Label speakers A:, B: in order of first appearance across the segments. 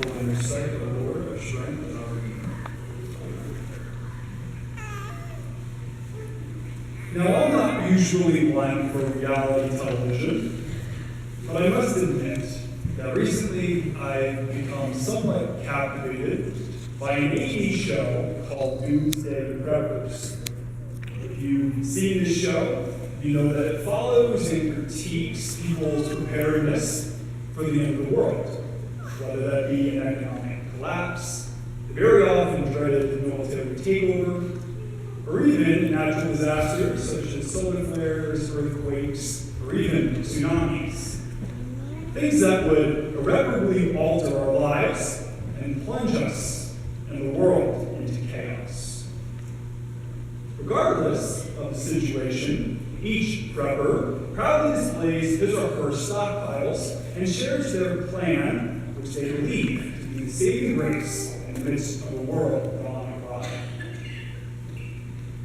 A: for in your sight, O Lord, our strength and our redeemer. Now, I'm not usually one for reality television, but I must admit that recently I've become somewhat captivated by an 80s show called Doomsday Preppers. If you've seen this show, you know that it follows and critiques people's preparedness for the end of the world, whether that be an economic collapse, the very often dreaded military takeover, or even natural disasters such as solar flares, earthquakes, or even tsunamis. Things that would irreparably alter our lives and plunge us and the world into chaos. Regardless of the situation, each prepper proudly displays his or her stockpiles and shares their plan, which they believe to be the saving grace in the midst of a world gone awry.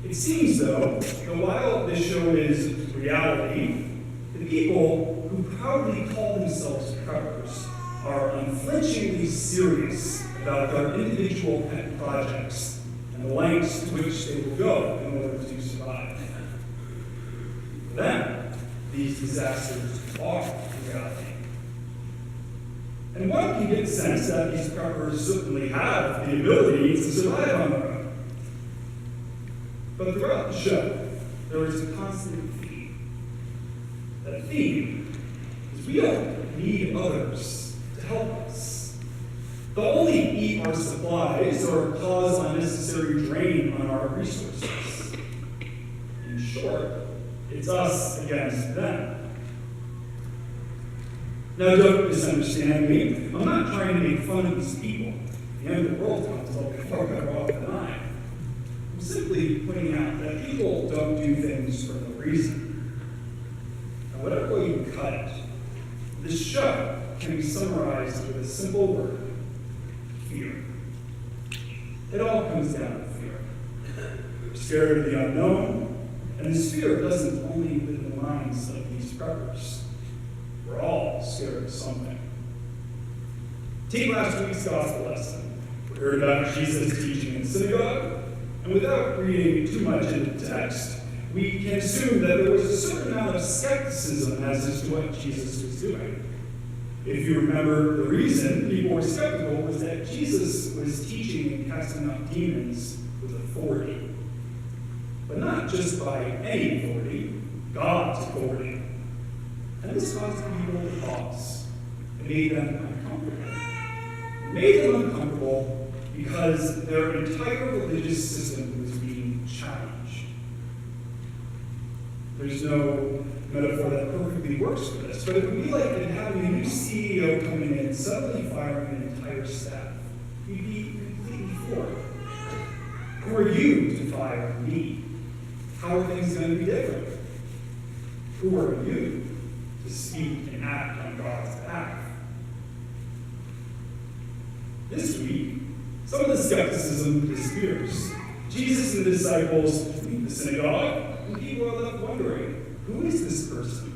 A: It seems, though, that while this show is reality, the people who proudly call themselves preppers are unflinchingly serious about their individual pet projects and the lengths to which they will go in order to survive. For them, these disasters are reality. And one can get the sense that these preppers certainly have the ability to survive on their own. But throughout the show, there is a constant theme. That theme is we don't need others to help us. They'll only eat our supplies or cause unnecessary drain on our resources. In short, it's us against them. Now, don't misunderstand me. I'm not trying to make fun of these people. The end of the world comes a little bit far better off than I am. I'm simply pointing out that people don't do things for no reason. Now, whatever way you cut it, this show can be summarized with a simple word: fear. It all comes down to fear. We're scared of the unknown, and this fear doesn't only live in the minds of these preppers. We're all scared of something. Take last week's gospel lesson. We heard about Jesus teaching in synagogue, and without reading too much into the text, we can assume that there was a certain amount of skepticism as to what Jesus was doing. If you remember, the reason people were skeptical was that Jesus was teaching and casting out demons with authority. But not just by any authority, God's authority. And this caused people to pause. It made them uncomfortable. It made them uncomfortable because their entire religious system was being challenged. There's no metaphor that perfectly works for this, but it would be like having a new CEO coming in and suddenly firing an entire staff. You'd be completely floored. Who are you to fire me? How are things going to be different? Who are you to speak and act on God's behalf? This week, some of the skepticism disappears. Jesus and the disciples leave the synagogue, and people are left wondering, who is this person?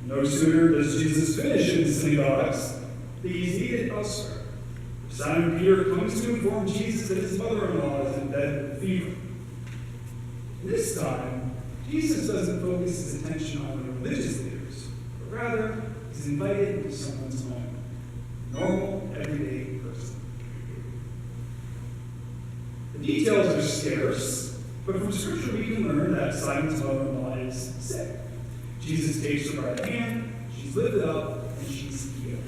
A: No sooner does Jesus finish in the synagogues than he's needed elsewhere. Simon Peter comes to inform Jesus that his mother-in-law is in bed with fever. This time, Jesus doesn't focus his attention on the religious leaders, but rather he's invited into someone's home, normal, everyday person. The details are scarce, but from Scripture we can learn that Simon's mother-in-law is sick. Jesus takes her by the hand, she's lifted up, and she's healed.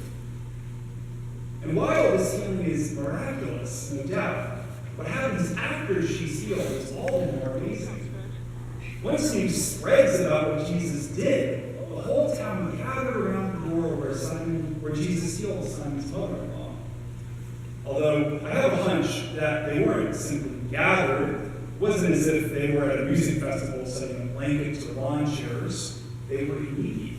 A: And while this healing is miraculous, no doubt, what happens after she's healed is all the more amazing. Once news spreads about what Jesus did, the whole town gathered around the door where Jesus healed Simon's mother-in-law. Although I have a hunch that they weren't simply gathered. It wasn't as if they were at a music festival setting up blankets or lawn chairs. They were in need.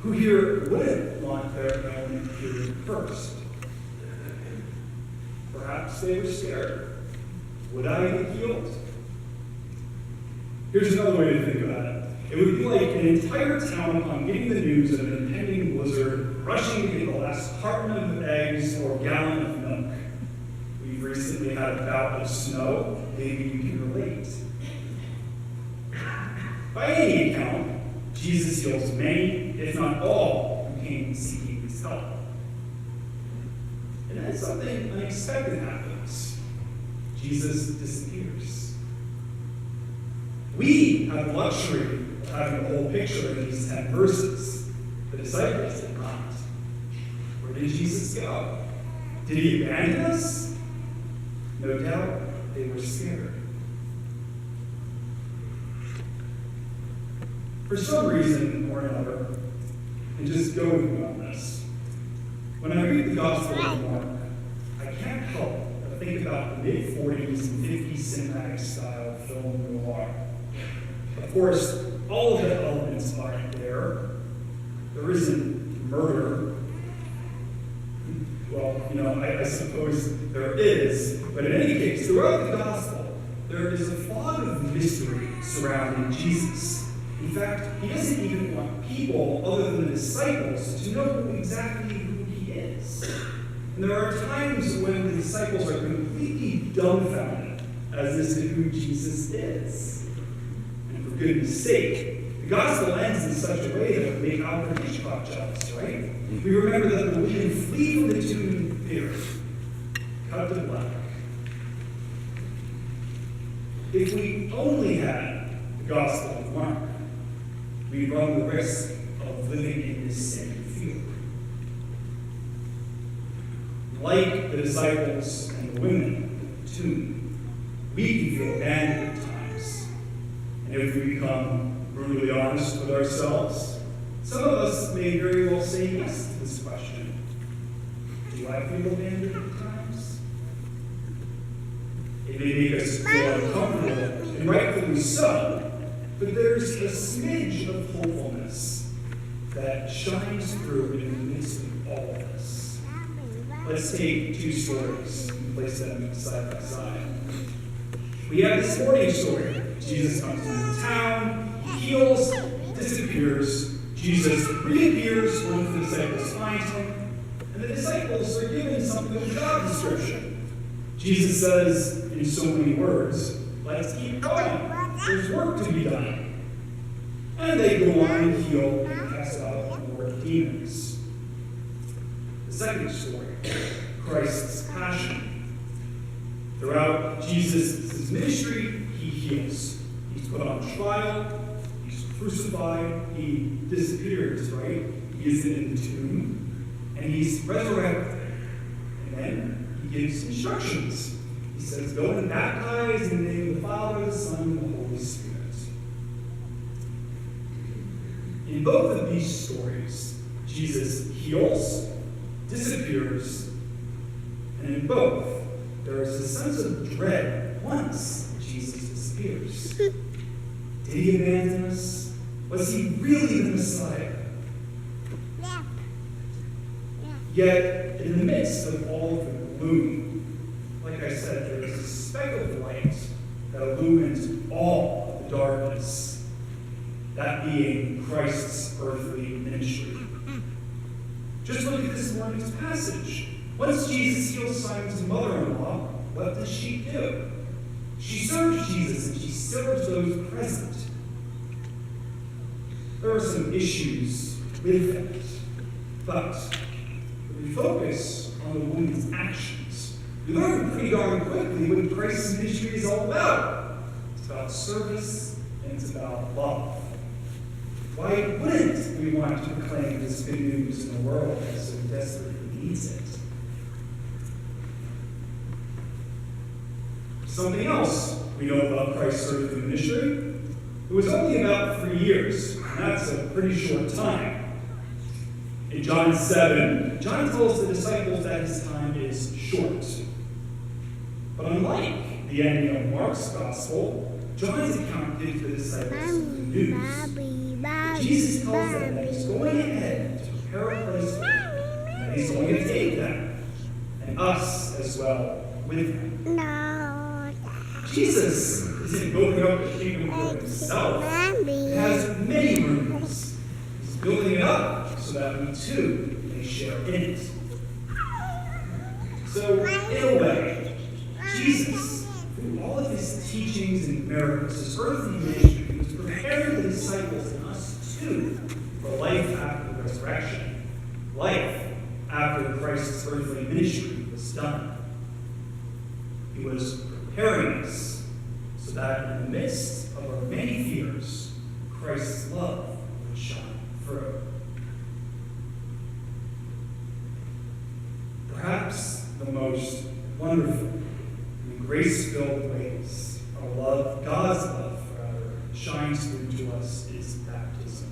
A: Who here wouldn't want their ailment cured first? Perhaps they were scared. Would I get healed? Here's another way to think about it. It would be like an entire town upon getting the news of an impending blizzard, rushing to get the last carton of eggs or gallon of milk. We've recently had a bout of snow. Maybe you can relate. By any account, Jesus heals many, if not all, who came seeking his help. And then something unexpected happens. Jesus disappears. We have the luxury of having the whole picture in these 10 verses. The disciples did not. Where did Jesus go? Did he abandon us? No doubt they were scared. For some reason or another, and just go with me on this, when I read the Gospel of Mark, I can't help but think about the mid-40s and 50s cinematic style film noir. Of course, all of the elements aren't there. There isn't murder. Well, I suppose there is, but in any case, throughout the Gospel, there is a fog of mystery surrounding Jesus. In fact, he doesn't even want people, other than the disciples, to know exactly who he is. And there are times when the disciples are completely dumbfounded as to who Jesus is. And for goodness sake, the gospel ends in such a way that it would make Alfred Hitchcock jealous, right? We remember that the women flee from the tomb in fear. Cut to black. If we only had the Gospel of Mark, we run the risk of living in this same fear. Like the disciples and the women at the tomb, we can feel abandoned at times. And if we become brutally honest with ourselves, some of us may very well say yes to this question. Do I feel abandoned at times? It may make us feel uncomfortable, and rightfully so. But there's a smidge of hopefulness that shines through in the midst of all of this. Let's take 2 stories and place them side by side. We have this morning story. Jesus comes into town, he heals, disappears. Jesus reappears when the disciples find him, and the disciples are given something of a job description. Jesus says, in so many words, let's keep going. There's work to be done. And they go on and heal and cast out more demons. The second story, Christ's passion. Throughout Jesus' ministry, he heals. He's put on trial, he's crucified, he disappears, right? He isn't in the tomb, and he's resurrected. And then he gives instructions. He says, go and baptize in the name of the Father, the Son, and the Holy Spirit. In both of these stories, Jesus heals, disappears, and in both, there is a sense of dread once Jesus disappears. Did he abandon us? Was he really the Messiah? Yet, in the midst of all of the gloom, like I said, there is a speck of light that illumines all of the darkness, that being Christ's earthly ministry. Just look at this morning's passage. Once Jesus heals Simon's mother-in-law, what does she do? She serves Jesus and she serves those present. There are some issues with that, but when we focus on the woman's actions, we learn pretty darn quickly what Christ's ministry is all about. It's about service and it's about love. Why wouldn't we want to proclaim this good news in a world that so desperately needs it? Something else we know about Christ's earthly ministry. It was only about 3 years, and that's a pretty short time. In John 7, John tells the disciples that his time is short. But unlike the ending of Mark's gospel, John's account gives the disciples the news. Jesus tells them that he's going ahead to prepare a place for them, and he's going to take them, and us as well, with him. Jesus isn't building up the kingdom for himself. It has many rooms. He's building it up so that we too may share in it. So, in a way, Jesus, through all of his teachings and miracles, his earthly ministry, was preparing the disciples and us too for life after the resurrection, life after Christ's earthly ministry was done. He was preparing us so that in the midst of our many fears, Christ's love would shine through. Perhaps the most wonderful and grace-filled ways our love, God's love, rather, shines through to us is baptism.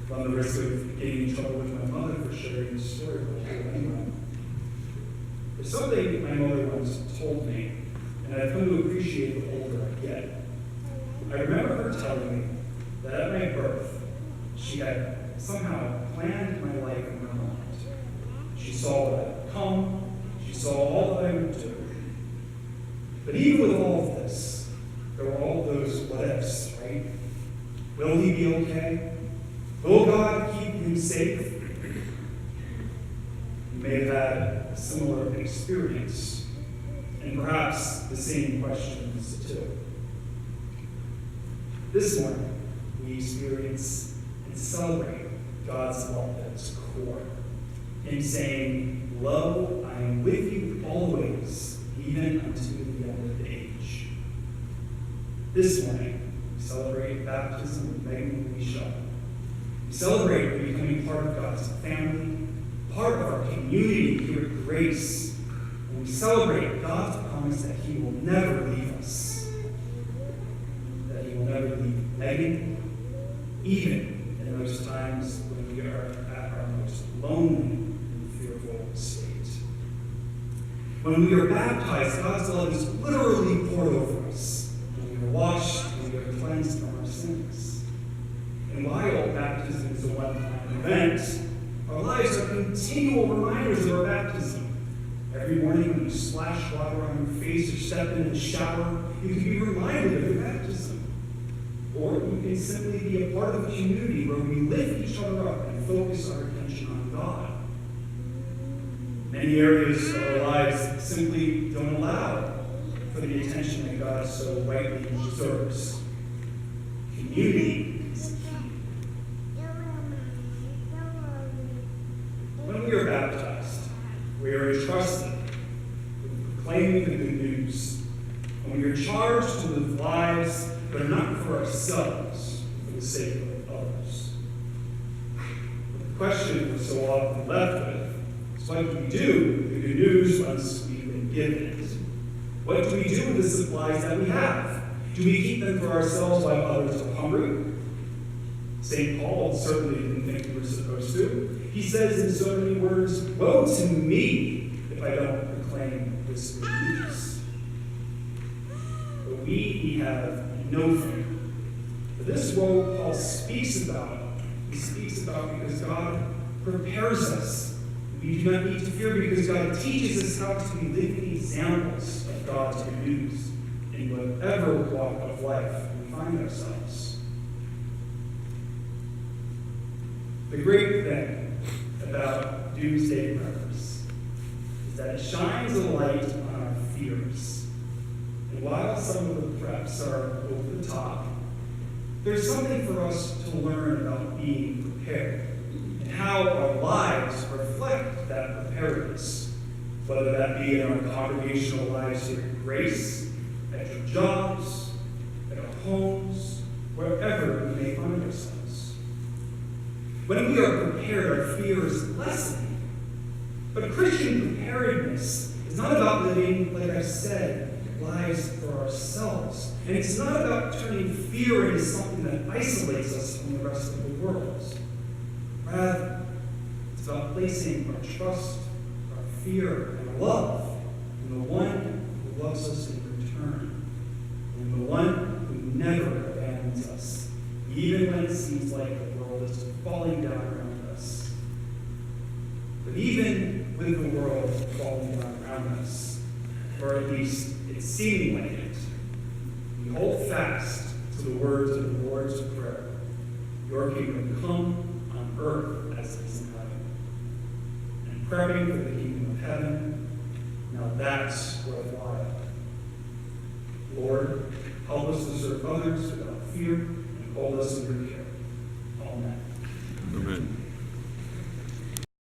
A: Run the risk of getting in trouble with my mother for sharing this story, but I'll do it anyway. There's something my mother once told me, and I've come to appreciate the older I get. I remember her telling me that at my birth, she had somehow planned my life in her mind. She saw that I would come, she saw all that I would do. But even with all of this, there were all those what ifs, right? Will he be okay? Will God keep him safe? You may have had a similar experience, and perhaps the same questions too. This morning, we experience and celebrate God's love at its core, in saying, "Lo, I am with you always, even unto the end of the age." This morning, we celebrate baptism with Megan and Alicia. We celebrate becoming part of God's family, part of our community here at Grace, and we celebrate God's promise that he will never leave us, that he will never leave Megan, even in those times when we are at our most lonely and fearful state. When we are baptized, God's love is literally poured over us. When we are washed, when we are cleansed from our sins. And while baptism is a one-time event, our lives are continual reminders of our baptism. Every morning when you splash water on your face or step in the shower, you can be reminded of your baptism. Or you can simply be a part of a community where we lift each other up and focus our attention on God. Many areas of our lives simply don't allow for the attention that God so rightly deserves. Community is key. When we are baptized, we are entrusted with proclaiming the good news, and we are charged to live lives that are not for ourselves, but for the sake of others. But the question we're so often left with is, what do we do with the good news once we've been given it? What do we do with the supplies that we have? Do we keep them for ourselves while others are hungry? St. Paul certainly didn't think we were supposed to. He says in so many words, "Woe to me if I don't proclaim this good news." But we have no fear. For this woe Paul speaks about, he speaks about because God prepares us. We do not need to fear because God teaches us how to be living examples of God's good news in whatever walk of life we find ourselves. The great thing about doomsday preppers is that it shines a light on our fears. And while some of the preps are over the top, there's something for us to learn about being prepared and how our lives reflect that preparedness, whether that be in our congregational lives here at Grace, at your jobs, at our homes, wherever we may find ourselves. When we are prepared, our fear is lessened. But Christian preparedness is not about living, like I said, lives for ourselves. And it's not about turning fear into something that isolates us from the rest of the world. Rather, it's about placing our trust, our fear, and our love in the one who loves us in return, and the one who never abandons us, even when it seems like the world is falling down around us. But even with the world falling down around us, or at least it's seeming like it. We hold fast to the words of the Lord's Prayer. Your kingdom come on earth as it is in heaven. And prepping for the kingdom of heaven, now that's worthwhile. Lord, help us to serve others without fear and hold us in your care. Amen.
B: Amen.